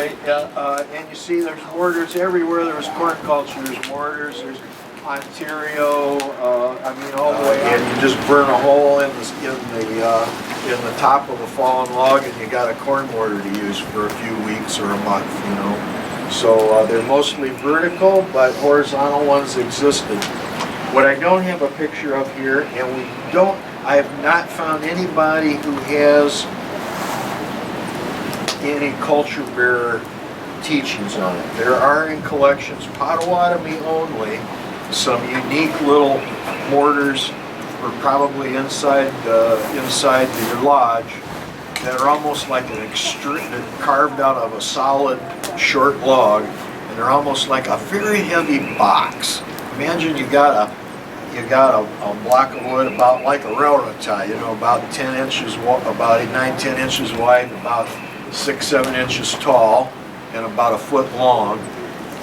anyway, and you see there's mortars everywhere. There's corn culture, there's mortars, there's Ontario, I mean all the way up. And you just burn a hole in the top of a fallen log, and you got a corn mortar to use for a few weeks or a month, you know. So they're mostly vertical, but horizontal ones existed. What I don't have a picture of here, and I have not found anybody who has any culture bearer teachings on it. There are in collections, Potawatomi only, some unique little mortars, or probably inside the lodge, that are almost like carved out of a solid short log, and they're almost like a very heavy box. Imagine you got a block of wood about like a railroad tie, you know, about 10 inches, about 9-10 inches wide, about 6-7 inches tall, and about a foot long,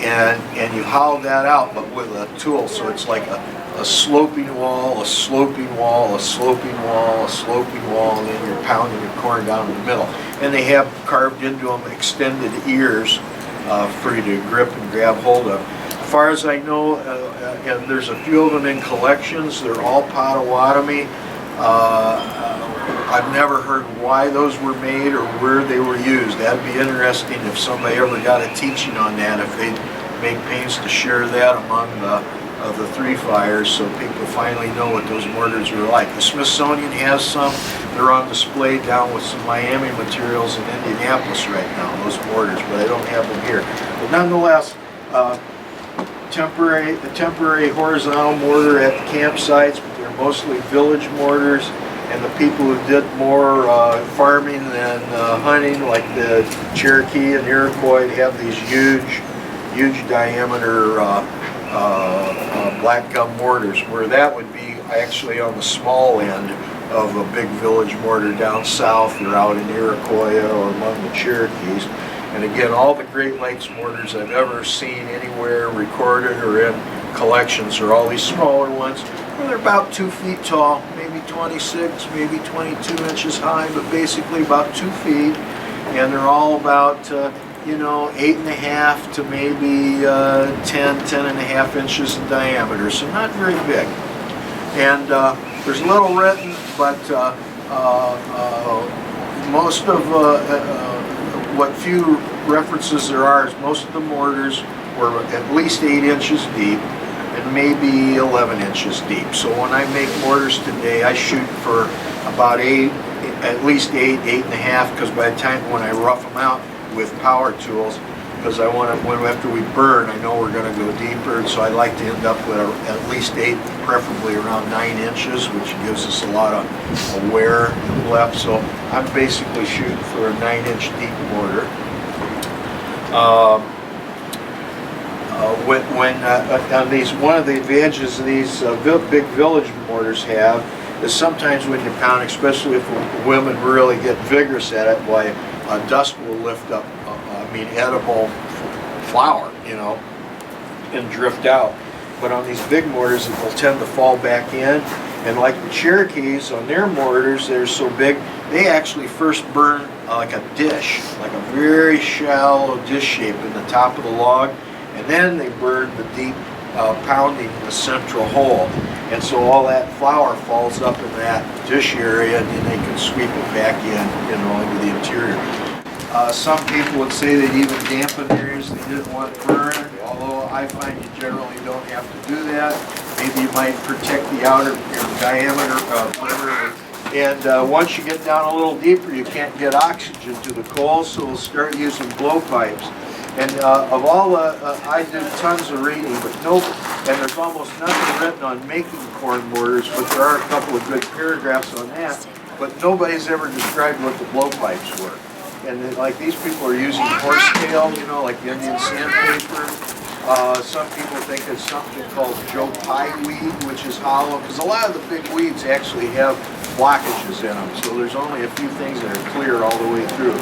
and you hollow that out, but with a tool, so it's like a sloping wall, a sloping wall, a sloping wall, a sloping wall, and then you're pounding your corn down in the middle. And they have carved into them extended ears for you to grip and grab hold of. As far as I know, and there's a few of them in collections, they're all Potawatomi. I've never heard why those were made or where they were used. That'd be interesting if somebody ever got a teaching on that, if they'd make pains to share that among the three fires, so people finally know what those mortars were like. The Smithsonian has some. They're on display down with some Miami materials in Indianapolis right now, those mortars, but I don't have them here. But nonetheless, the temporary horizontal mortar at the campsites, but they're mostly village mortars, and the people who did more farming than hunting, like the Cherokee and Iroquois, have these huge diameter black gum mortars, where that would be actually on the small end of a big village mortar down south or out in Iroquois or among the Cherokees. And again, all the Great Lakes mortars I've ever seen anywhere recorded or in collections are all these smaller ones. They're about 2 feet tall, maybe 26, maybe 22 inches high, but basically about 2 feet. And they're all about, 8.5 to maybe 10.5 inches in diameter, so not very big. And there's little written, but most of what few references there are is most of the mortars were at least 8 inches deep and maybe 11 inches deep. So when I make mortars today, I shoot for about 8, at least 8.5, because by the time when I rough them out with power tools, because I want to, after we burn, I know we're going to go deeper, so I like to end up with at least 8, preferably around 9 inches, which gives us a lot of wear left. So I'm basically shooting for a 9-inch deep mortar. On these, one of the advantages these big village mortars have is sometimes when you pound, especially if women really get vigorous at it, why dust will lift up, edible flour, and drift out. But on these big mortars, it will tend to fall back in. And like the Cherokees, on their mortars, they're so big, they actually first burn like a dish, like a very shallow dish shape in the top of the log, and then they burn the deep pounding the central hole. And so all that flour falls up in that dish area, and then they can sweep it back in, into the interior. Some people would say they'd even dampen areas they didn't want burned, although I find you generally don't have to do that. Maybe you might protect the outer diameter perimeter. And once you get down a little deeper, you can't get oxygen to the coals, so we'll start using blowpipes. And of all I do tons of reading, but and there's almost nothing written on making corn mortars, but there are a couple of good paragraphs on that. But nobody's ever described what the blowpipes were. And like these people are using horsetail, like the Indian sandpaper. Some people think it's something called Joe Pye weed, which is hollow, because a lot of the big weeds actually have blockages in them. So there's only a few things that are clear all the way through.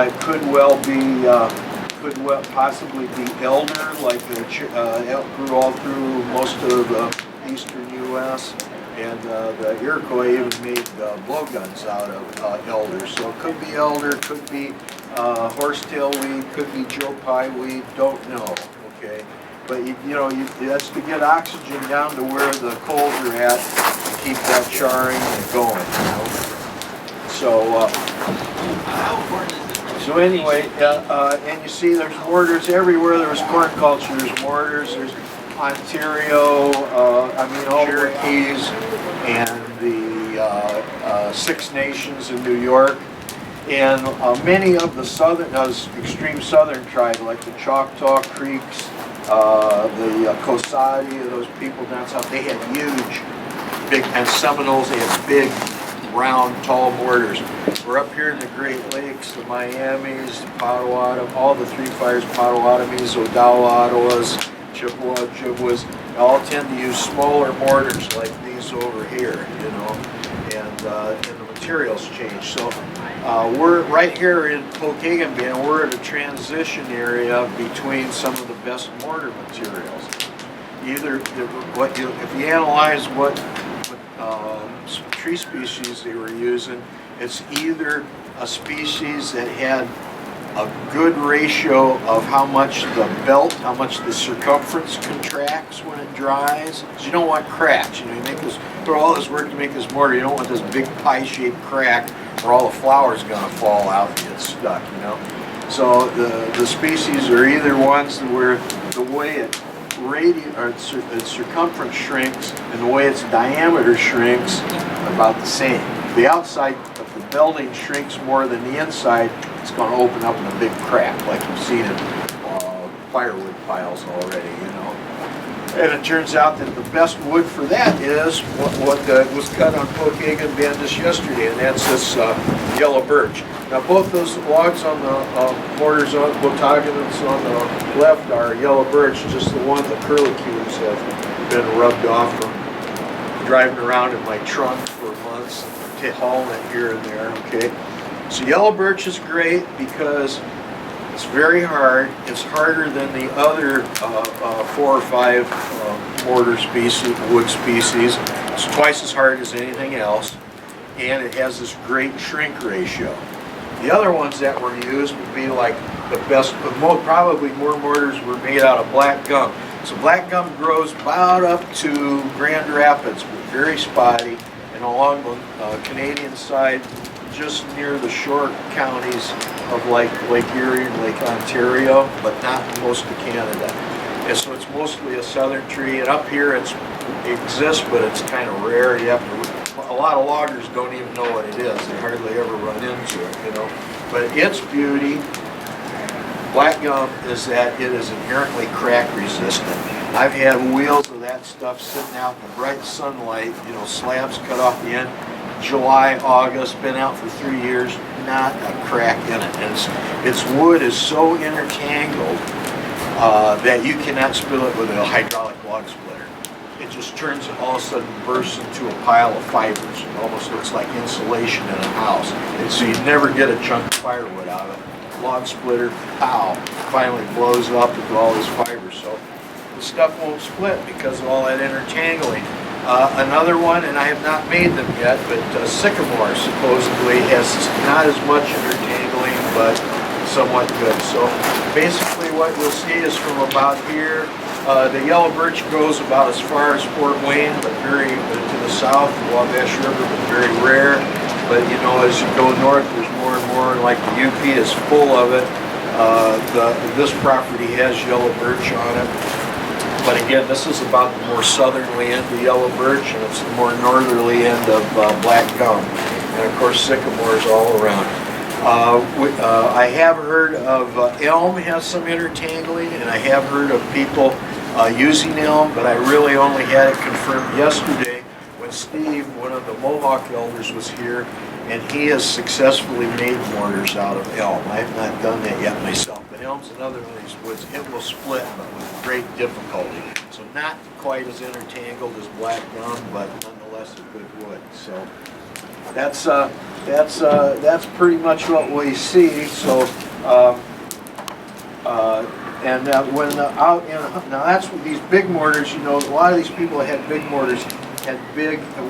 It could well be, possibly be elder, like grew all through most of the eastern U.S. And the Iroquois even made blowguns out of elder. So it could be elder, could be horsetail weed, could be Joe Pye weed, don't know, okay? But that's to get oxygen down to where the coals are at to keep that charring and going, So anyway, and you see there's mortars everywhere. There's corn culture, there's mortars, there's Ontario, all Cherokees, and the Six Nations in New York. And many of the extreme southern tribes, like the Choctaw Creeks, the Cosaadi, those people down south, they had and Seminoles, they had big, round, tall mortars. We're up here in the Great Lakes, the Miamis, the Potawatomi, all the Three Fires Potawatomis, Odawa, Ottawas, Chippewa, Ojibwas, all tend to use smaller mortars like these over here, and the materials change. So we're right here in Pokagon Bend. We're at a transition area between some of the best mortar materials. If you analyze what tree species they were using, it's either a species that had a good ratio of how much the circumference contracts when it dries. Because you don't want cracks. You throw all this work to make this mortar, you don't want this big pie-shaped crack where all the flour's gonna fall out and get stuck, So the species are either ones where the way its circumference shrinks and the way its diameter shrinks about the same. The outside of the building shrinks more than the inside, it's going to open up in a big crack like you've seen in firewood piles already, And it turns out that the best wood for that is what was cut on Pokagon Bend just yesterday, and that's this yellow birch. Now both those logs on the mortars on Botagonans on the left are yellow birch, just the one the curlicues have been rubbed off from driving around in my trunk for months, hauling it here and there, okay? So yellow birch is great because it's very hard. It's harder than the other 4 or 5 mortar species, wood species. It's twice as hard as anything else, and it has this great shrink ratio. The other ones that were used would be like the best, probably more mortars were made out of black gum. So black gum grows about up to Grand Rapids, but very spotty, and along the Canadian side, just near the shore counties of Lake Erie and Lake Ontario, but not most of Canada. And so it's mostly a southern tree, and up here it exists, but it's kind of rare. A lot of loggers don't even know what it is. They hardly ever run into it, But its beauty, black gum, is that it is inherently crack resistant. I've had wheels of that stuff sitting out in the bright sunlight, slabs cut off the end, July, August, been out for 3 years, not a crack in it. And its wood is so intertangled that you cannot split it with a hydraulic log splitter. It just turns, all of a sudden bursts into a pile of fibers. It almost looks like insulation in a house. And so you never get a chunk of firewood out of it. Log splitter, pow, finally blows up with all those fibers. So the stuff won't split because of all that intertangling. Another one, and I have not made them yet, but sycamore supposedly has not as much intertangling, but somewhat good. So basically what you'll see is from about here, the yellow birch goes about as far as Fort Wayne, but very to the south, the Wabash River, but very rare. But as you go north, there's more and more, like the UP is full of it. This property has yellow birch on it. But again, this is about the more southerly end of yellow birch, and it's the more northerly end of black gum. And of course, sycamores all around. I have heard of elm has some intertangling, and I have heard of people using elm, but I really only had it confirmed yesterday when Steve, one of the Mohawk elders, was here, and he has successfully made mortars out of elm. I have not done that yet myself. Elm's another one of these woods. It will split, but with great difficulty. So not quite as intertangled as black gum, but nonetheless a good wood. So that's pretty much what we see. So now that's what these big mortars. A lot of these people that had big mortars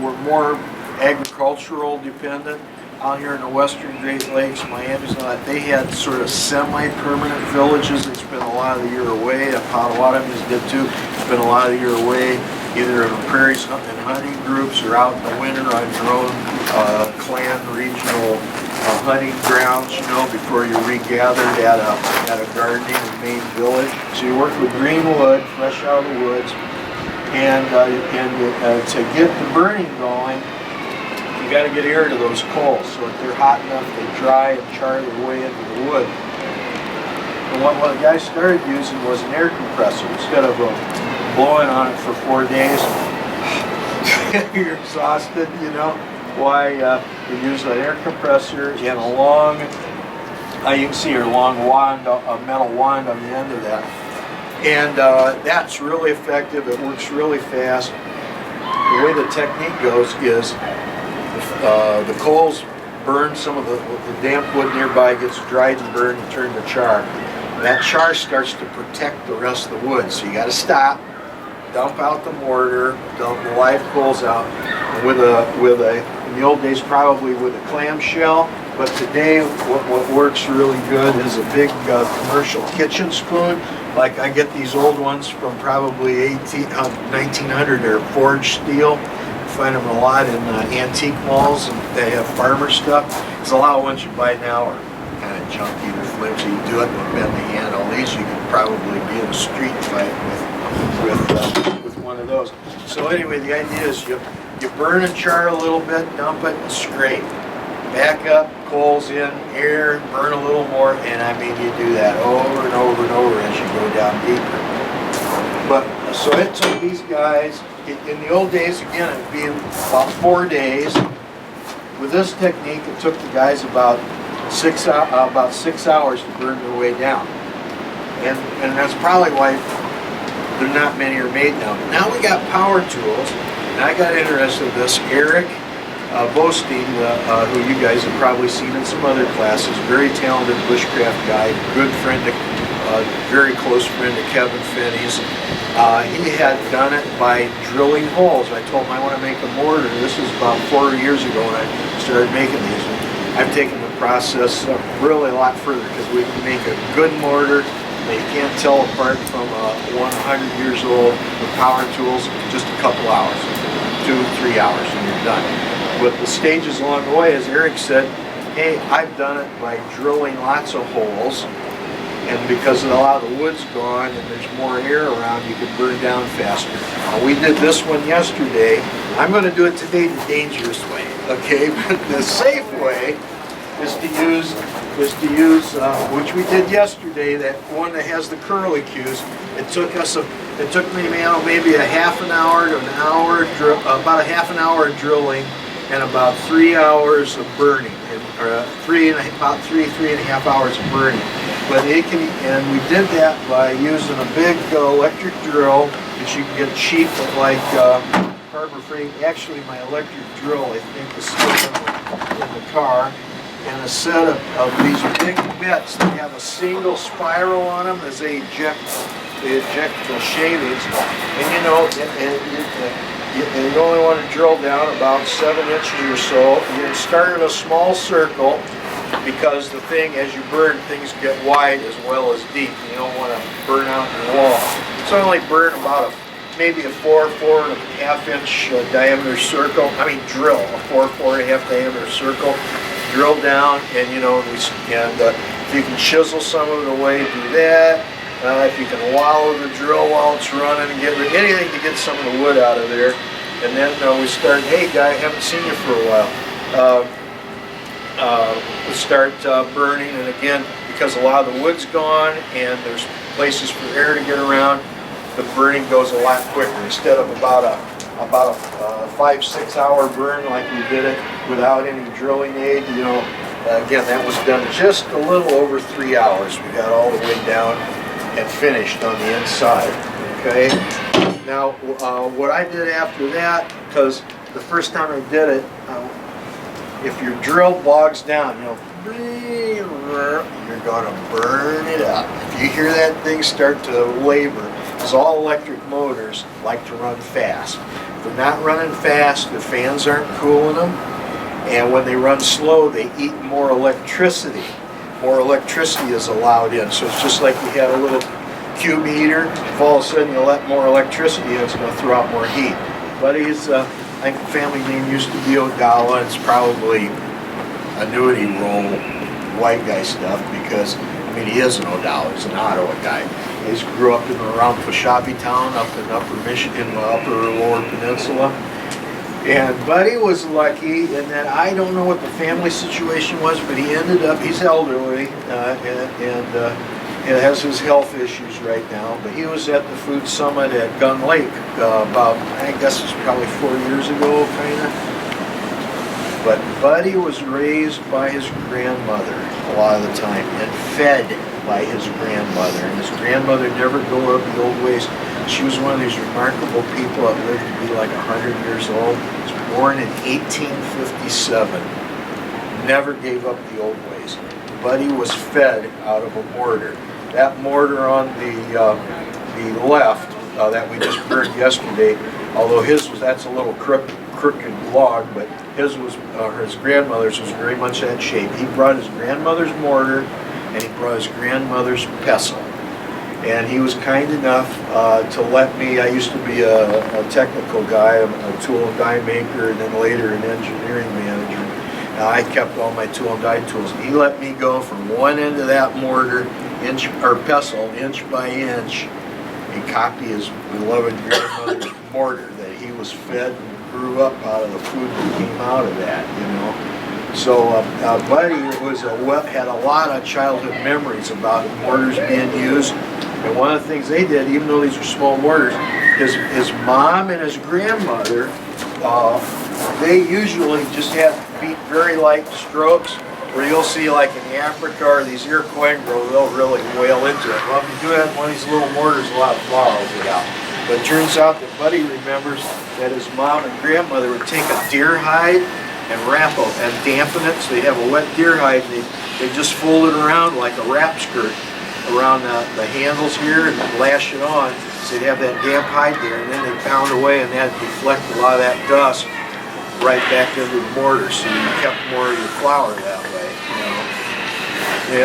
were more agricultural dependent. out here in the western Great Lakes, Miami's and all that, they had sort of semi-permanent villages. They spent a lot of the year away. The Potawatomis did too. Spent a lot of the year away, either in the prairies and hunting groups or out in the winter on your own clan regional hunting grounds, you know, before you regathered at a gardening and main village. So you work with green wood, fresh out of the woods, and to get the burning going, you got to get air to those coals so that they're hot enough they dry and char their way into the wood. And what the guy started using was an air compressor instead of blowing on it for 4 days. You're exhausted, you know. Why we use an air compressor and a long, you can see a long wand, a metal wand on the end of that. And that's really effective. It works really fast. The way the technique goes is the coals burn some of the damp wood nearby, gets dried and burned and turned to char. That char starts to protect the rest of the wood. So you got to stop, dump out the mortar, dump the live coals out, and with a in the old days probably with a clamshell, but today what works really good is a big commercial kitchen spoon. Like I get these old ones from probably 1900. They're forged steel. You find them a lot in antique malls, and they have farmer stuff. Because a lot of ones you buy now are kind of junky or flimsy. You do it with bend the handle. These you could probably be in a street fight with one of those. So anyway, the idea is you burn and char a little bit, dump it, and scrape. Back up, coals in, air, burn a little more, and I mean you do that over and over and over as you go down deeper. But so it took these guys, in the old days, again, it would be about 4 days. With this technique, it took the guys about 6 hours to burn their way down. And that's probably why there not many are made now. But now we got power tools, and I got interested in this. Eric Bostein, who you guys have probably seen in some other classes, very talented bushcraft guy, good friend, very close friend to Kevin Finney's. He had done it by drilling holes. I told him I want to make a mortar. This was about 4 years ago when I started making these. I've taken the process really a lot further because we can make a good mortar that you can't tell apart from one 100 years old with power tools in just a couple hours, 2 or 3 hours, and you're done. But the stages along the way, as Eric said, hey, I've done it by drilling lots of holes, and because a lot of the wood's gone and there's more air around, you can burn down faster. We did this one yesterday. I'm going to do it today the dangerous way, okay? But the safe way is to use, which we did yesterday, that one that has the curlicues. It took me maybe a half an hour to an hour, about a half an hour of drilling, and about 3 hours of burning, or about 3.5 hours of burning. But and we did that by using a big electric drill that you can get cheap at like Harbor Freight. Actually, my electric drill, I think, is still in the car. And a set of these big bits that have a single spiral on them as they eject the shavings. And you know, you only want to drill down about 7 inches or so. You start in a small circle because the thing, as you burn, things get wide as well as deep. You don't want to burn out your wall. So I only burn about maybe a 4.5 inch diameter circle. I mean drill, a 4.5 diameter circle. Drill down, and you know, if you can chisel some of it away, do that. If you can wallow the drill while it's running, and get anything to get some of the wood out of there. And then we start. Hey, guy, I haven't seen you for a while. We start burning, and again, because a lot of the wood's gone and there's places for air to get around, the burning goes a lot quicker. Instead of about a 5-6 hour burn like we did it without any drilling aid, you know, again, that was done just a little over 3 hours. We got all the way down and finished on the inside. Okay. Now, what I did after that, because the first time I did it, if your drill bogs down, you know, you're going to burn it up. If you hear that thing start to labor, because all electric motors like to run fast. If they're not running fast, the fans aren't cooling them, And when they run slow, they eat more electricity. More electricity is allowed in. So it's just like you had a little cube heater. If all of a sudden you let more electricity in, it's going to throw out more heat. But he's, I think the family name used to be Odala. It's probably annuity roll white guy stuff because, I mean, he is an Odala. He's an Ottawa guy. He grew up in around Fashabi Town, up in Upper Michigan, Upper Lower Peninsula. And Buddy was lucky in that I don't know what the family situation was, but he ended up, he's elderly and has his health issues right now. But he was at the food summit at Gun Lake about, I guess it's probably 4 years ago, kind of. But Buddy was raised by his grandmother a lot of the time and fed by his grandmother. And his grandmother never grew up the old ways. She was one of these remarkable people that lived to be like 100 years old. She was born in 1857. Never gave up the old ways. Buddy was fed out of a mortar. That mortar on the left that we just burned yesterday, although his was, that's a little crooked log, but his was, his grandmother's was very much that shape. He brought his grandmother's mortar and he brought his grandmother's pestle. And he was kind enough to let me, I used to be a technical guy, a tool and die maker, and then later an engineering manager. I kept all my tool and die tools. He let me go from one end of that mortar, inch or pestle, inch by inch, and copy his beloved grandmother's mortar that he was fed and grew up out of the food that came out of that, you know. So Buddy was had a lot of childhood memories about mortars being used. And one of the things they did, even though these are small mortars, his mom and his grandmother, they usually just have beat very light strokes, where you'll see like in Africa or these Iroquois grow, they'll really wail into it. Well, if you do have one of these little mortars, a lot of flour will get out. But it turns out that Buddy remembers that his mom and grandmother would take a deer hide and wrap it and dampen it, so they have a wet deer hide, and they just fold it around like a wrap skirt around the handles here and lash it on, so they'd have that damp hide there, and then they pound away and that'd deflect a lot of that dust right back into the mortar, so you kept more of your flour that way, you know.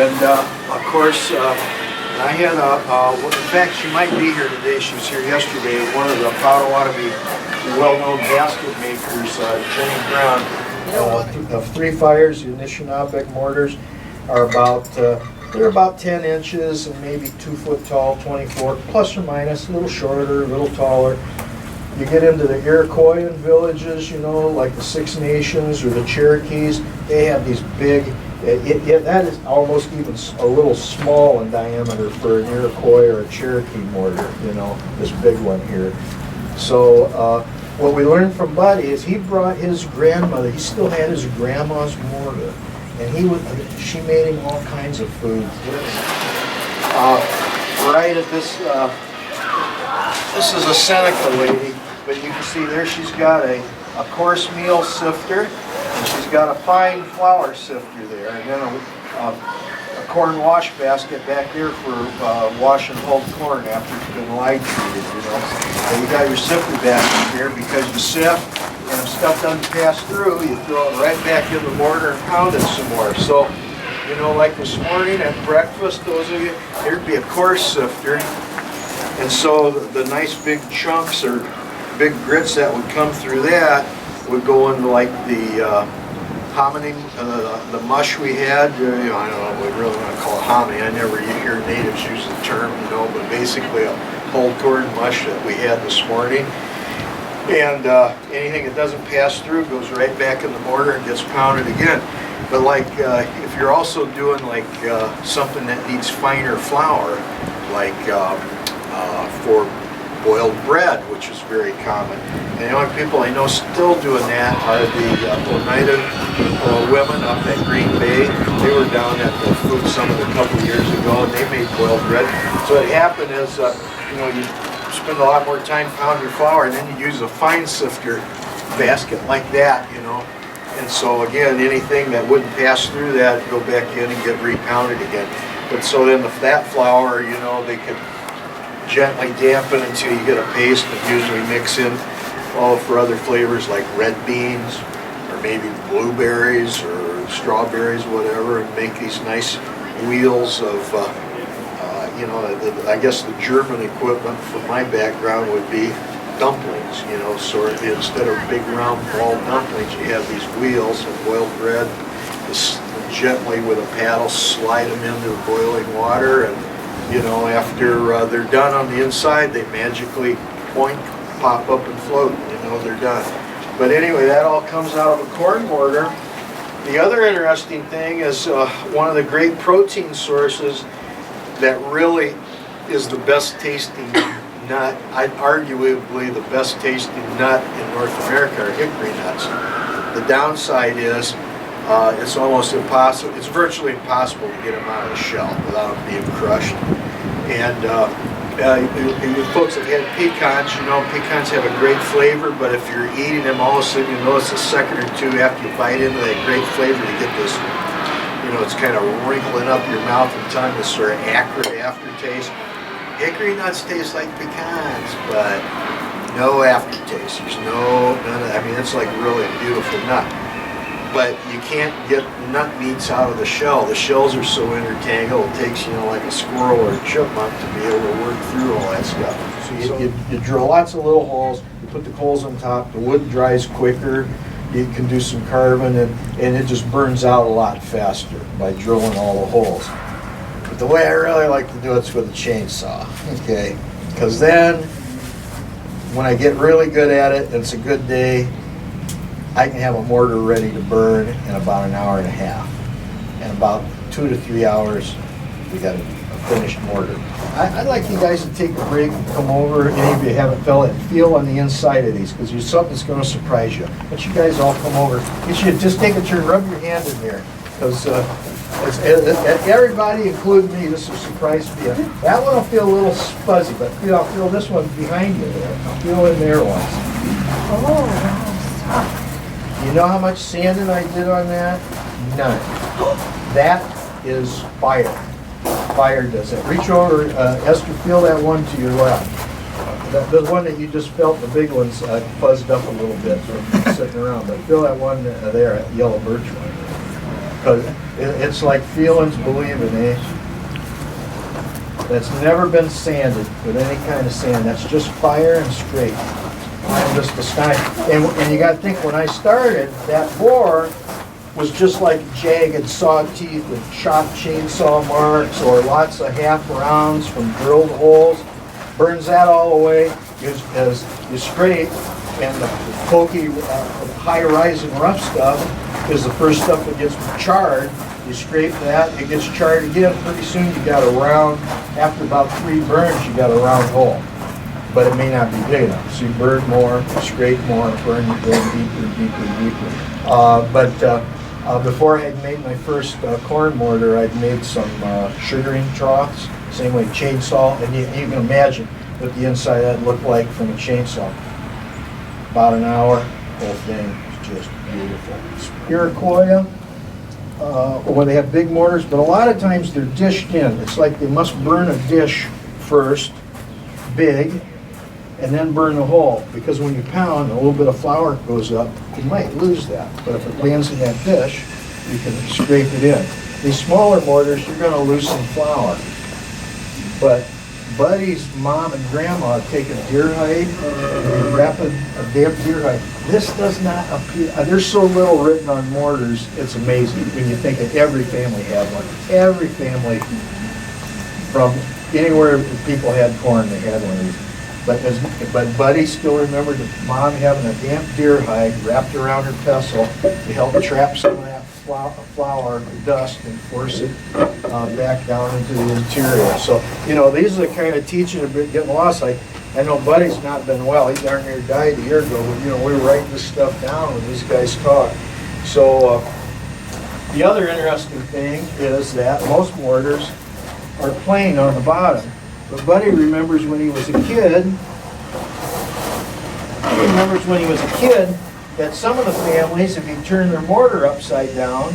And of course, I had in fact, she might be here today. She was here yesterday. One of the Potawatomi well-known basket makers, Jenny Brown, of Three Fires. The Anishinaabe mortars are about they're about 10 inches and maybe 2 foot tall, 24 plus or minus, a little shorter, a little taller. You get into the Iroquois villages, you know, like the Six Nations or the Cherokees, they have these big, that is almost even a little small in diameter for an Iroquois or a Cherokee mortar, you know, this big one here. So what we learned from Buddy is he brought his grandmother, he still had his grandma's mortar, and she made him all kinds of foods. Right at this, this is a Seneca lady, but you can see there she's got a coarse meal sifter, and she's got a fine flour sifter there, and then a corn wash basket back there for washing hulled corn after it's been light treated, you know. And you got your sifter basket here because you sift, and if stuff doesn't pass through, you throw it right back in the mortar and pound it some more. So, you know, like this morning at breakfast, those of you, there'd be a coarse sifter, and so the nice big chunks or big grits that would come through that would go into like the hominy, the mush we had. You know, I don't know what we really want to call it hominy. I never hear natives use the term, you know, but basically a whole corn mush that we had this morning. And anything that doesn't pass through goes right back in the mortar and gets pounded again. But like if you're also doing like something that needs finer flour, like for boiled bread, which is very common. And the only people I know still doing that are the Oneida women up at Green Bay. They were down at the food summit a couple years ago, and they made boiled bread. So what happened is, you know, you spend a lot more time pounding your flour, and then you use a fine sifter basket like that, you know. And so again, anything that wouldn't pass through that go back in and get repounded again. But so then that flour, you know, they could gently dampen until you get a paste that usually mix in all for other flavors like red beans, or maybe blueberries or strawberries, whatever, and make these nice wheels of, you know, I guess the German equivalent from my background would be dumplings, you know, so instead of big round ball dumplings, you have these wheels of boiled bread, just gently with a paddle slide them into boiling water, and you know, after they're done on the inside, they magically point, pop up and float, you know, they're done. But anyway, that all comes out of a corn mortar. The other interesting thing is one of the great protein sources that really is the best tasting nut, arguably the best tasting nut in North America, are hickory nuts. The downside is it's almost impossible, it's virtually impossible to get them out of the shell without them being crushed. And you folks have had pecans, you know, pecans have a great flavor, but if you're eating them, all of a sudden you notice a second or two after you bite into that great flavor, you get this, you know, it's kind of wrinkling up your mouth and tongue, this sort of acrid aftertaste. Hickory nuts taste like pecans, but no aftertaste. There's none of that. I mean, it's like really a beautiful nut. But you can't get nut meats out of the shell. The shells are so intertangled, it takes, you know, like a squirrel or a chipmunk to be able to work through all that stuff. So you drill lots of little holes, you put the coals on top, the wood dries quicker, you can do some carving, and it just burns out a lot faster by drilling all the holes. But the way I really like to do it's with a chainsaw, okay? Because then, when I get really good at it, and it's a good day, I can have a mortar ready to burn in about an hour and a half. In about 2 to 3 hours, we got a finished mortar. I'd like you guys to take a break and come over, any of you haven't felt it, feel on the inside of these, because there's something that's going to surprise you. But you guys all come over. You should just take a turn, rub your hand in there, because everybody, including me, this will surprise me. That one will feel a little fuzzy, but I'll feel this one behind you there. I'll feel in there once. Oh, that was tough. You know how much sanding I did on that? None. That is fire. Fire does it. Reach over, Esther, feel that one to your left. The one that you just felt, the big one's fuzzed up a little bit from sitting around, but feel that one there, that yellow birch one. Because it's like feelings believing, eh? That's never been sanded with any kind of sand. That's just fire and straight. I'm just astonished. And you got to think, when I started, that bore was just like jagged saw teeth with chopped chainsaw marks or lots of half rounds from drilled holes. Burns that all away. As you scrape, and the pokey, high-rising rough stuff is the first stuff that gets charred. You scrape that, it gets charred again. Pretty soon you got a round, after about 3 burns, you got a round hole. But it may not be big enough. So you burn more, scrape more, burn deeper, deeper, deeper. Before I had made my first corn mortar, I'd made some sugaring troughs, same way chainsaw, and you can imagine what the inside of that looked like from a chainsaw. About an hour, whole thing is just beautiful. Iroquois, when they have big mortars, but a lot of times they're dished in. It's like they must burn a dish first, big, and then burn the hole, because when you pound, a little bit of flour goes up, you might lose that. But if it lands in that dish, you can scrape it in. These smaller mortars, you're going to lose some flour. But Buddy's mom and grandma take a deer hide and wrap a damn deer hide. This does not appear, there's so little written on mortars, it's amazing when you think that every family had one. Every family, from anywhere people had corn, they had one of these. But Buddy still remembered mom having a damp deer hide wrapped around her pestle to help trap some of that flour, dust, and force it back down into the interior. So, you know, these are the kind of teaching of getting lost. I know Buddy's not been well. He darn near died a year ago, but, you know, we were writing this stuff down when these guys talk. So, the other interesting thing is that most mortars are plain on the bottom. But Buddy remembers when he was a kid, that some of the families, if you turn their mortar upside down,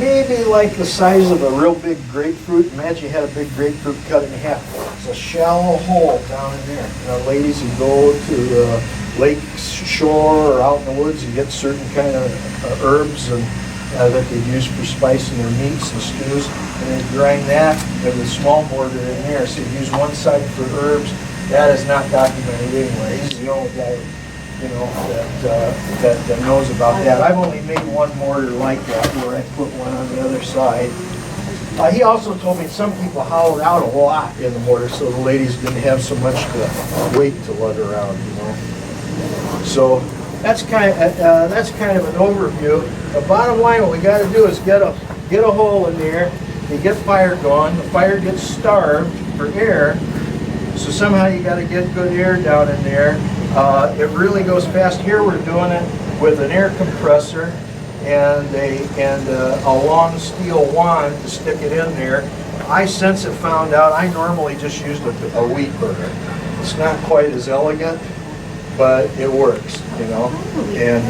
maybe like the size of a real big grapefruit. Imagine you had a big grapefruit cut in half. It's a shallow hole down in there. You know, ladies who go to lake shore or out in the woods, you get certain kind of herbs and that they use for spicing their meats and stews, and they grind that with a small mortar in there. So you use one side for herbs. That is not documented anyway. He's the only guy, you know, that knows about that. I've only made one mortar like that, where I put one on the other side. He also told me some people hollowed out a lot in the mortar, so the ladies didn't have so much weight to lug around, you know. So that's kind of an overview. The bottom line, what we got to do is get a hole in there. You get fire going. The fire gets starved for air, so somehow you got to get good air down in there. It really goes fast. Here we're doing it with an air compressor and a long steel wand to stick it in there. I since have found out I normally just used a weed burner. It's not quite as elegant, but it works, you know. And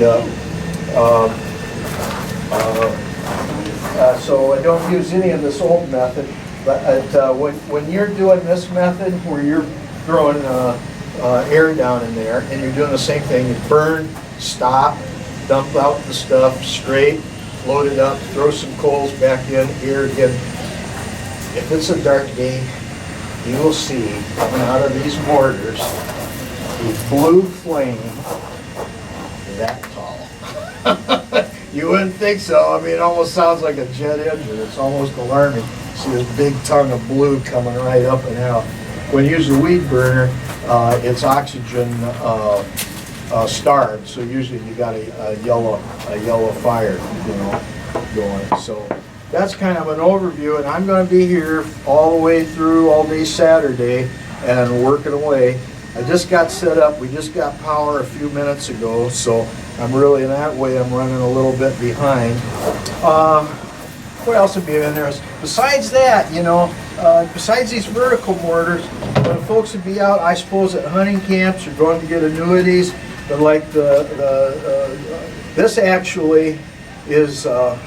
so I don't use any of this old method. But when you're doing this method, where you're throwing air down in there, and you're doing the same thing, you burn, stop, dump out the stuff straight, load it up, throw some coals back in, air again. If it's a dark day, you will see coming out of these mortars a blue flame that tall. You wouldn't think so. I mean, it almost sounds like a jet engine. It's almost alarming. See this big tongue of blue coming right up and out. When you use a weed burner, it's oxygen starved, so usually you got a yellow fire, you know, going. So that's kind of an overview, and I'm going to be here all the way through all day Saturday and working away. I just got set up. We just got power a few minutes ago, so I'm really, in that way, I'm running a little bit behind. What else would be in there? Besides that, you know, besides these vertical mortars, when folks would be out, I suppose, at hunting camps or going to get annuities, but like this actually is a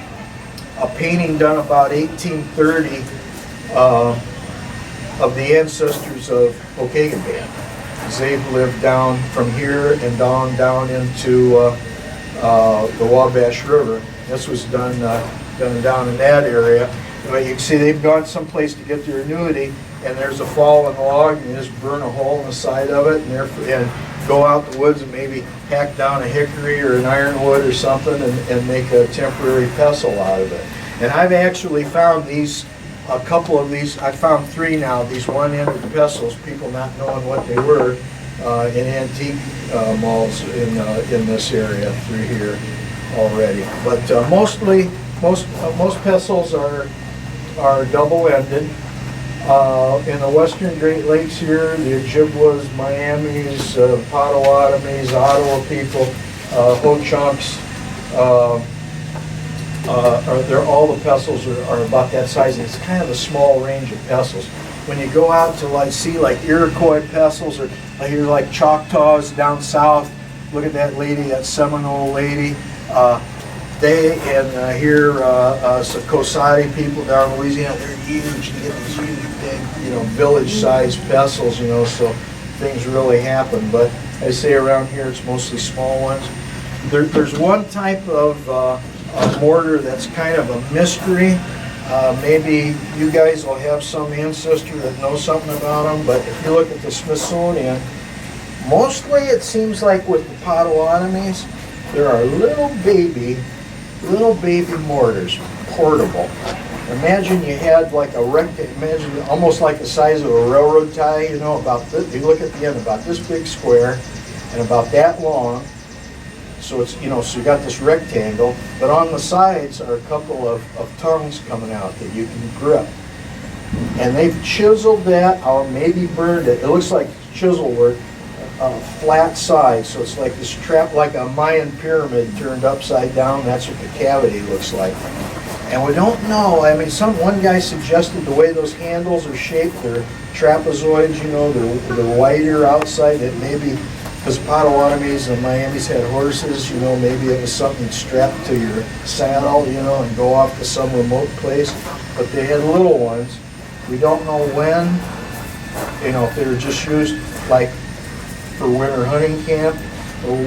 painting done about 1830 of the ancestors of Pokagon Band. They've lived down from here and down into the Wabash River. This was done down in that area. But you can see they've gone someplace to get their annuity, and there's a fallen log, and you just burn a hole in the side of it, and go out the woods and maybe hack down a hickory or an ironwood or something and make a temporary pestle out of it. And I've actually found these, a couple of these, I found 3 now, these one-ended pestles, people not knowing what they were, in antique malls in this area through here already. But most pestles are double-ended. In the western Great Lakes here, the Ojibwas, Miamis, Potawatomis, Ottawa people, Ho-Chunks, all the pestles are about that size, and it's kind of a small range of pestles. When you go out to see Iroquois pestles, or here like Choctaws down south, look at that lady, that Seminole lady. Here, Cosati people down in Louisiana, they're huge. You get these huge, big, village-sized pestles, so things really happen. But I say around here, it's mostly small ones. There's one type of mortar that's kind of a mystery. Maybe you guys will have some ancestor that knows something about them, but if you look at the Smithsonian, mostly it seems like with the Potawatomis, there are little baby mortars, portable. Imagine you had like a rectangle, imagine almost like the size of a railroad tie, about this, you look at the end, about this big square and about that long. So it's, so you got this rectangle, but on the sides are a couple of tongues coming out that you can grip. And they've chiseled that, or maybe burned it. It looks like chisel work. Flat side, so it's like this trap, like a Mayan pyramid turned upside down. That's what the cavity looks like. And we don't know. I mean, one guy suggested the way those handles are shaped, they're trapezoids. They're wider outside. It maybe because Potawatomis and Miamis had horses. Maybe it was something strapped to your saddle, and go off to some remote place. But they had little ones. We don't know when. If they were just used like for winter hunting camp,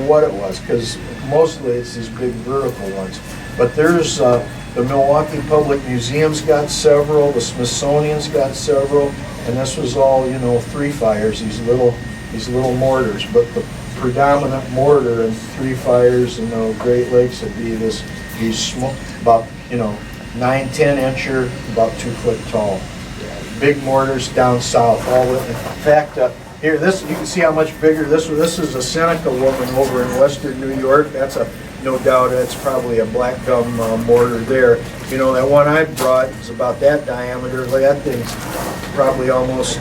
what it was, because mostly it's these big vertical ones. But there's the Milwaukee Public Museum's got several, the Smithsonian's got several, and this was all, you know, 3-fires, these little mortars. But the predominant mortar in 3-fires in the Great Lakes would be these small, about, you know, 9-10 incher, about 2 foot tall. Big mortars down south. In fact, here, this, you can see how much bigger this was. This is a Seneca woman over in western New York. That's no doubt that's probably a black gum mortar there. You know, that one I brought is about that diameter. That thing's probably almost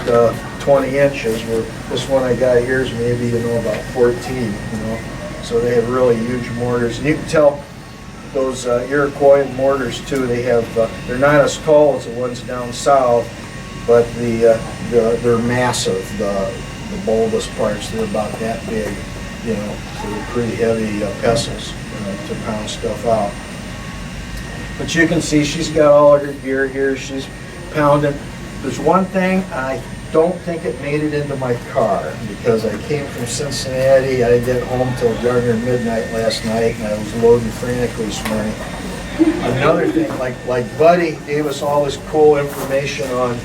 20 inches. Where this one I got here is maybe, you know, about 14. You know, so they have really huge mortars. And you can tell those Iroquois mortars too. They have they're not as tall as the ones down south, but they're massive. The bulbous parts, they're about that big, you know, so they're pretty heavy pestles to pound stuff out. But you can see she's got all her gear here. She's pounding. There's one thing, I don't think it made it into my car because I came from Cincinnati. I didn't get home till darn near midnight last night, and I was loading frantically this morning. Another thing, like Buddy gave us all this cool information on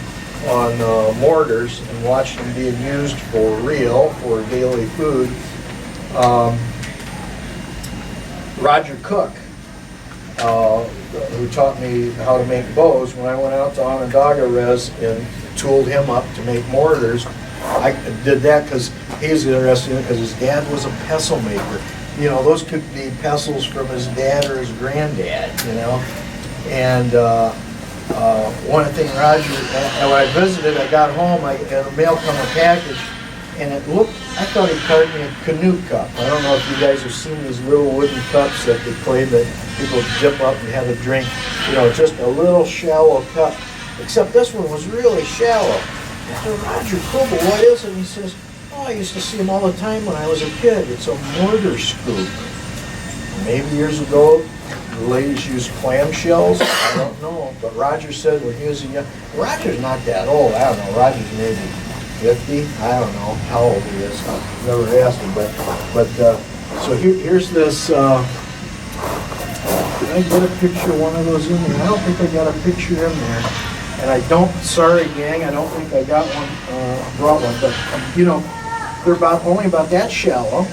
mortars and watched them being used for real, for daily food. Roger Cook, who taught me how to make bows, when I went out to Onondaga Res and tooled him up to make mortars, I did that because he's interested in it because his dad was a pestle maker. You know, those could be pestles from his dad or his granddad, you know. And one thing Roger, when I visited, I got home, and the mail come a package, and it looked, I thought he carved me a canoe cup. I don't know if you guys have seen these little wooden cups that they claim that people dip up and have a drink. You know, just a little shallow cup. Except this one was really shallow. I said, Roger, cool, but what is it? And he says, oh, I used to see them all the time when I was a kid. It's a mortar scoop. Maybe years ago, the ladies used clamshells. I don't know. But Roger said when he was a young... Roger's not that old. I don't know. Roger's maybe 50. I don't know how old he is. I've never asked him. But so here's this... did I get a picture of one of those in there? I don't think I got a picture in there. And I don't, sorry gang, I don't think I got one, brought one, but you know, they're only about that shallow,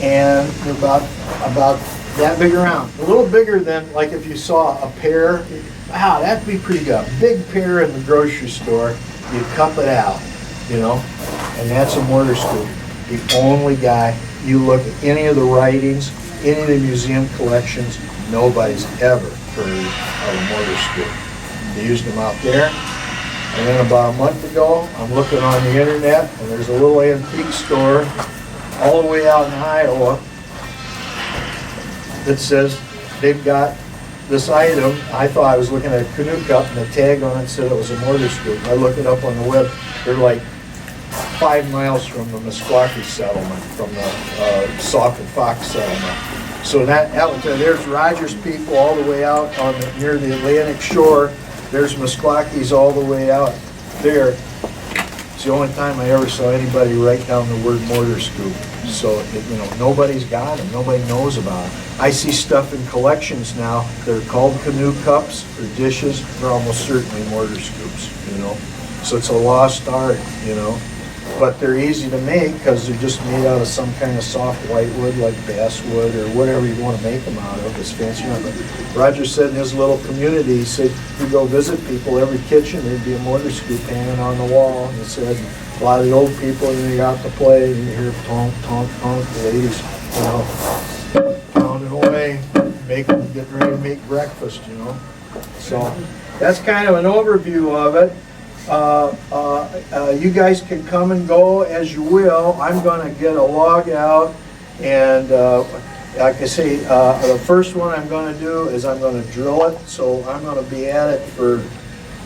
and they're about that big around. A little bigger than, like if you saw a pear, wow, that'd be pretty good. A big pear in the grocery store, you cup it out, you know, and that's a mortar scoop. The only guy, you look at any of the writings, any of the museum collections, nobody's ever heard of a mortar scoop. They used them out there, and then about a month ago, I'm looking on the internet, and there's a little antique store all the way out in Iowa that says they've got this item. I thought I was looking at a canoe cup, and the tag on it said it was a mortar scoop. I looked it up on the web. They're like 5 miles from the Meskwaki settlement, from the Sauk and Fox settlement. So there's Rogers people all the way out near the Atlantic shore. There's Meskwaki's all the way out there. It's the only time I ever saw anybody write down the word mortar scoop. So, you know, nobody's got them. Nobody knows about them. I see stuff in collections now that are called canoe cups or dishes. They're almost certainly mortar scoops, you know. So it's a lost art, you know. But they're easy to make because they're just made out of some kind of soft white wood like basswood or whatever you want to make them out of. It's fancy enough. But Roger said in his little community, he said, if you go visit people, every kitchen there'd be a mortar scoop hanging on the wall. And he said a lot of the old people, you know, you're out to play and you hear tonk, tonk, tonk, the ladies, you know, pounding away, getting ready to make breakfast, you know. So that's kind of an overview of it. You guys can come and go as you will. I'm going to get a log out, and like I say, the first one I'm going to do is I'm going to drill it. So I'm going to be at it for,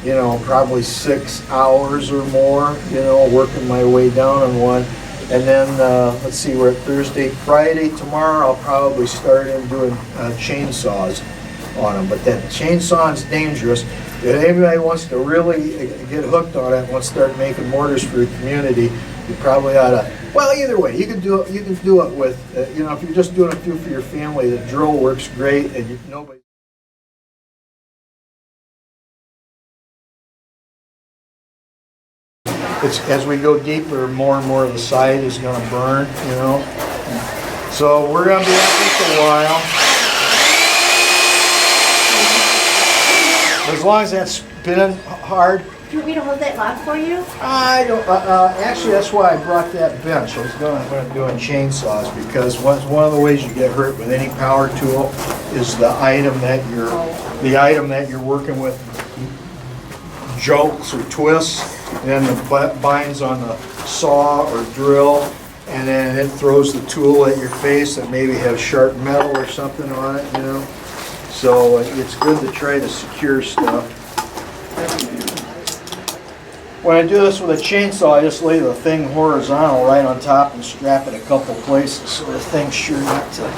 you know, probably 6 hours or more, you know, working my way down on one. And then, let's see, we're at Thursday, Friday. Tomorrow I'll probably start in doing chainsaws on them. But that chainsaw is dangerous. If anybody wants to really get hooked on it, wants to start making mortars for the community, You probably ought to. Well, either way, you can do it. You can do it with, you know, if you're just doing a few for your family, the drill works great, and nobody. It's as we go deeper, more and more of the side is going to burn. You know, so we're going to be at this a while. As long as that's spinning hard. Do you want me to hold that log for you? I don't. Actually, that's why I brought that bench. I was going to do in chainsaws because one of the ways you get hurt with any power tool is the item that you're working with jolts or twists, and then the butt binds on the saw or drill, and then it throws the tool at your face that maybe has sharp metal or something on it. You know, so it's good to try to secure stuff. When I do this with a chainsaw, I just lay the thing horizontal right on top and strap it a couple places so the thing's sure not to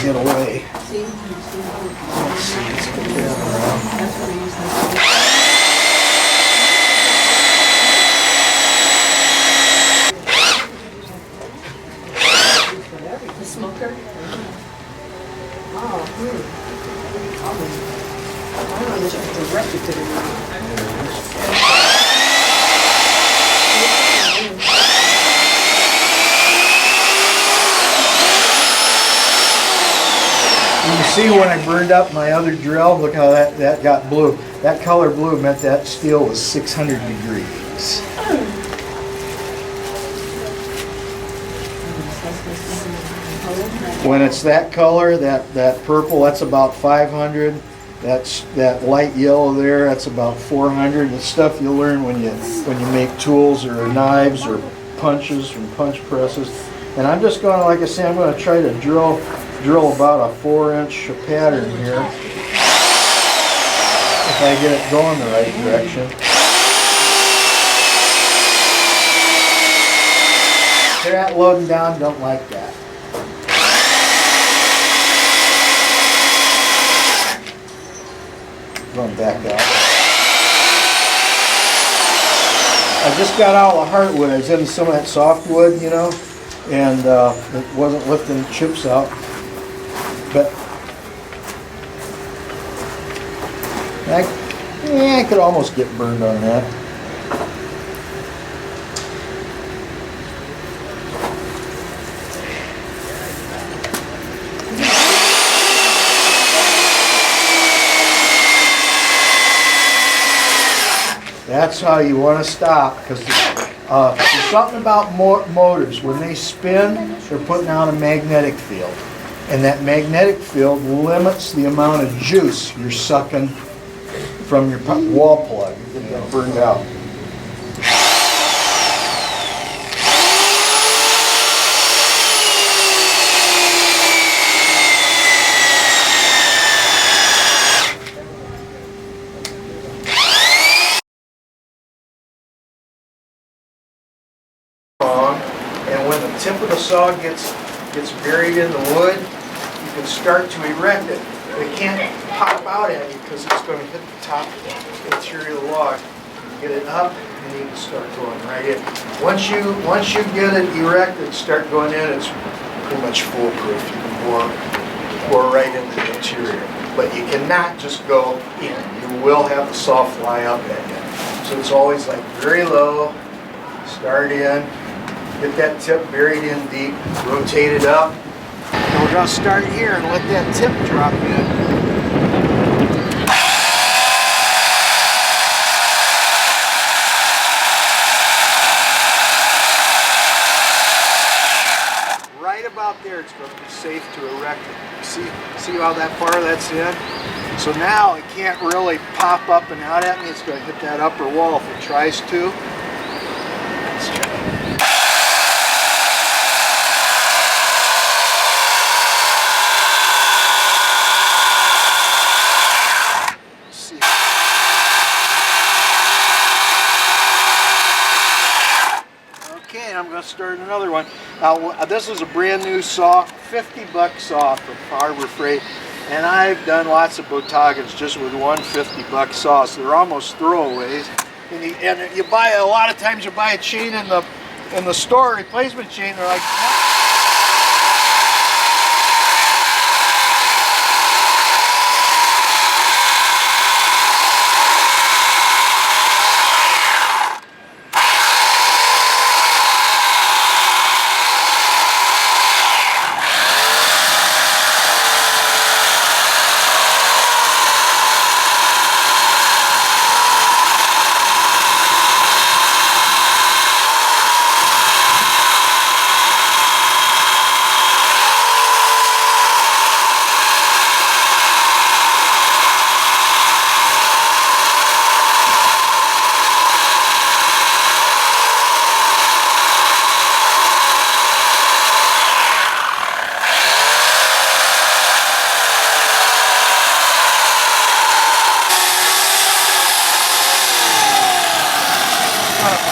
get away. Let's see, let's get that around. The smoker? Oh, I don't know, it's just directed to the You can see when I burned up my other drill, look how that got blue. That color blue meant that steel was 600 degrees. When it's that color, that purple, that's about 500. That light yellow there, that's about 400. It's stuff you learn when you make tools or knives or punches from punch presses. And I'm just going to, like I say, I'm going to try to drill about a 4-inch pattern here. If I get it going the right direction. That loading down, don't like that. Going back out. I just got out of the hardwood. I was in some of that softwood, you know, and it wasn't lifting chips out. But I could almost get burned on that. That's how you want to stop, because there's something about motors. When they spin, they're putting out a magnetic field. And that magnetic field limits the amount of juice you're sucking from your wall plug. You're going to get burned out. And when the tip of the saw gets buried in the wood, you can start to erect it. It can't pop out at you because it's going to hit the top interior of the log. You get it up, and you can start going right in. Once you get it erected, start going in, it's pretty much foolproof. You can bore right into the interior. But you cannot just go in. You will have the saw fly up at you. So it's always like very low, start in, get that tip buried in deep, rotate it up. And we're going to start here and let that tip drop in. Right about there, it's going to be safe to erect it. See how that far that's in? So now it can't really pop up and out at me. It's going to hit that upper wall if it tries to. Let's try. I'm going to start another one. Now, this is a brand new saw, $50 saw from Harbor Freight, and I've done lots of botagens just with one $50 saw, so they're almost throwaways. And you buy, a lot of times you buy a chain in the in the store replacement chain, they're like,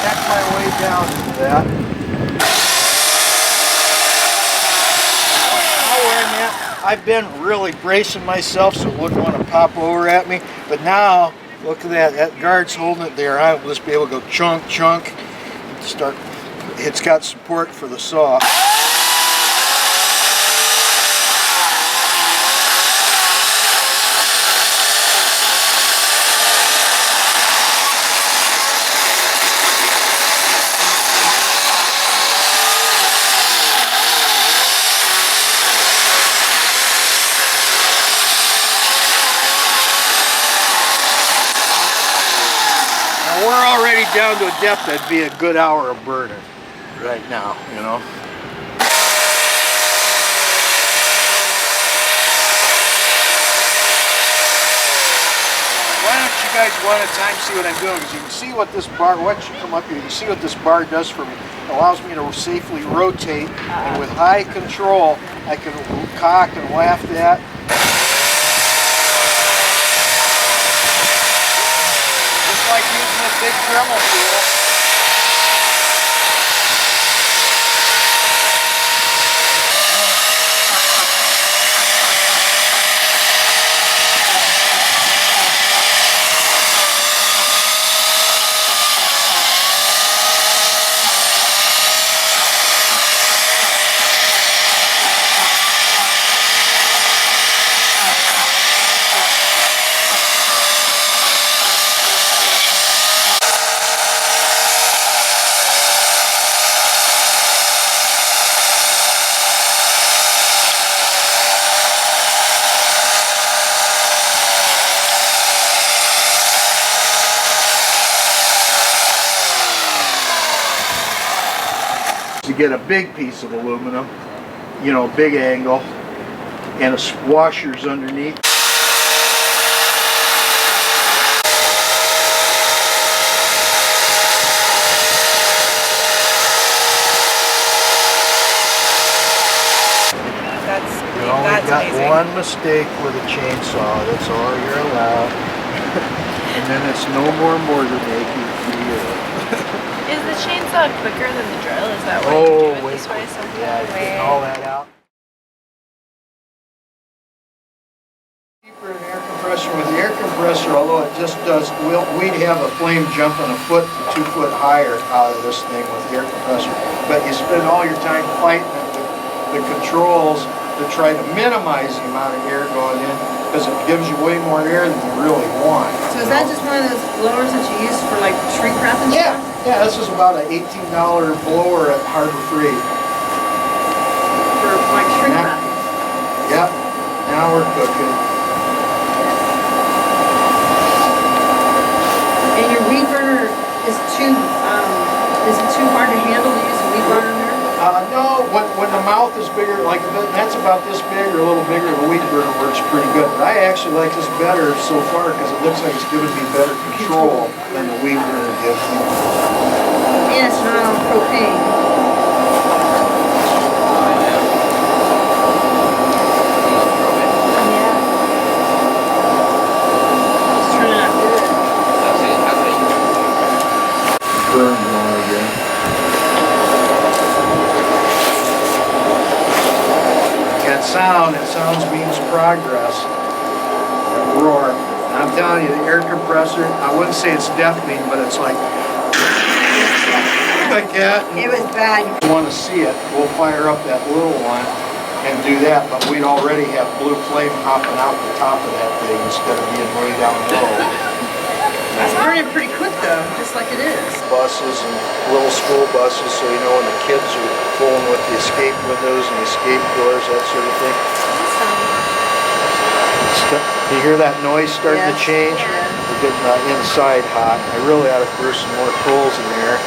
back my way down to that. Now where I'm at, I've been really bracing myself so it wouldn't want to pop over at me, but now look at that, that guard's holding it there. I will just be able to go chunk, chunk, and start. It's got support for the saw. We're already down to a depth that'd be a good hour of burning right now, you know. Why don't you guys one at a time see what I'm doing? Because you can see what this bar, once you come up here, you can see what this bar does for me. It allows me to safely rotate, and with high control, I can cock and laugh that. Like using a big Dremel tool. To get a big piece of aluminum, you know, big angle, and a washers underneath. You only got amazing. One mistake with a chainsaw, that's all you're allowed. And then it's no more mortar making for you. Is the chainsaw quicker than the drill? Is that why you do it this way? Yeah, getting all that out. Cheaper an air compressor. With the air compressor, although it just does, we'd have a flame jumping a foot to 2 foot higher out of this thing with the air compressor. But you spend all your time fighting the controls to try to minimize the amount of air going in, because it gives you way more air than you really want. So is that just one of those blowers that you use for like shrink wrap and stuff? Yeah, this is about an $18 blower at Harbor Freight. For like shrink wrap? Yep, now we're cooking. And your weed burner is it too hard to handle to use a weed burner in there? No, when the mouth is bigger, like that's about this big or a little bigger, the weed burner works pretty good. But I actually like this better so far because it looks like it's giving me better control than the weed burner gives me. And it's not on propane. It's turning out good. Burn more again. It sounds means progress. That roar. And I'm telling you, the air compressor, I wouldn't say it's deafening, but it's like like that. It was bad. If you want to see it, we'll fire up that little one and do that, but we'd already have blue flame hopping out the top of that thing instead of being way down low. It's burning pretty quick though, just like it is. Buses and little school buses, so you know when the kids are fooling with the escape windows and the escape doors, that sort of thing. You hear that noise starting to Yes. change? Yeah. We're getting inside hot. I really ought to throw some more coals in there.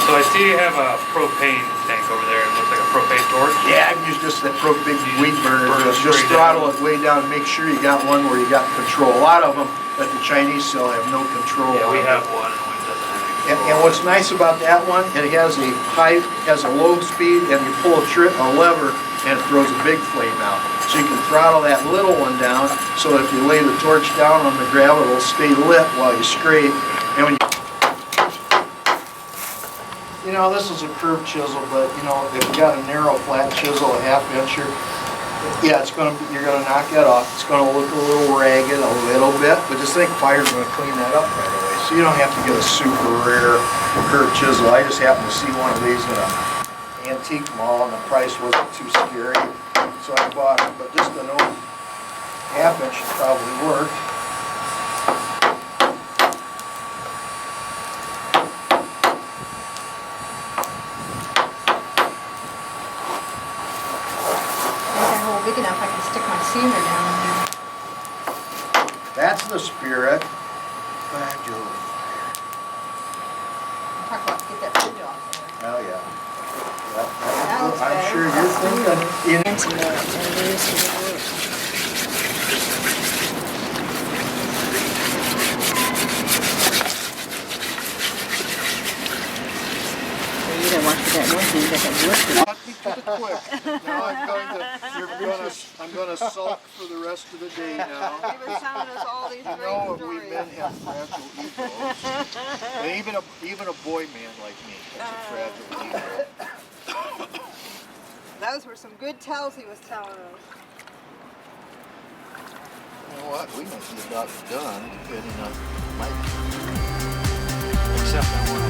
So I see you have a propane tank over there. It looks like a propane torch. Yeah, I can use just that big weed burner. Burn it Just straight throttle down. it way down. Make sure you got one where you got control. A lot of them that the Chinese sell have no control. Yeah, we on. have one and we doesn't have any And control. what's nice about that one, it has a low speed, and you pull a lever, and it throws a big flame out. So you can throttle that little one down, so if you lay the torch down on the gravel, it'll stay lit while you scrape. And when you know, this is a curved chisel, but you know, if you got a narrow flat chisel, a 1/2 incher, yeah, you're gonna knock that off. It's gonna look a little ragged, a little bit, but just think fire's gonna clean that up right away. So you don't have to get a super rare curved chisel. I just happened to see one of these in an antique mall, and the price wasn't too scary, so I bought it. But just an old 1/2 inch should probably work. That hole big enough, I can stick my sealer down in there. That's the spirit. Back to Talk about get that food off there. hell yeah. That looks I'm better. sure you're thinking. You don't want that noise, you got that wood. Cut me to the quick. Now I'm gonna sulk for the rest of the day now. You've been telling us all these You know we men have fragile egos. And even a boy man like me has a fragile ego. Those were some good tells he was telling us. You know what? We might be about done, depending on my. Except I want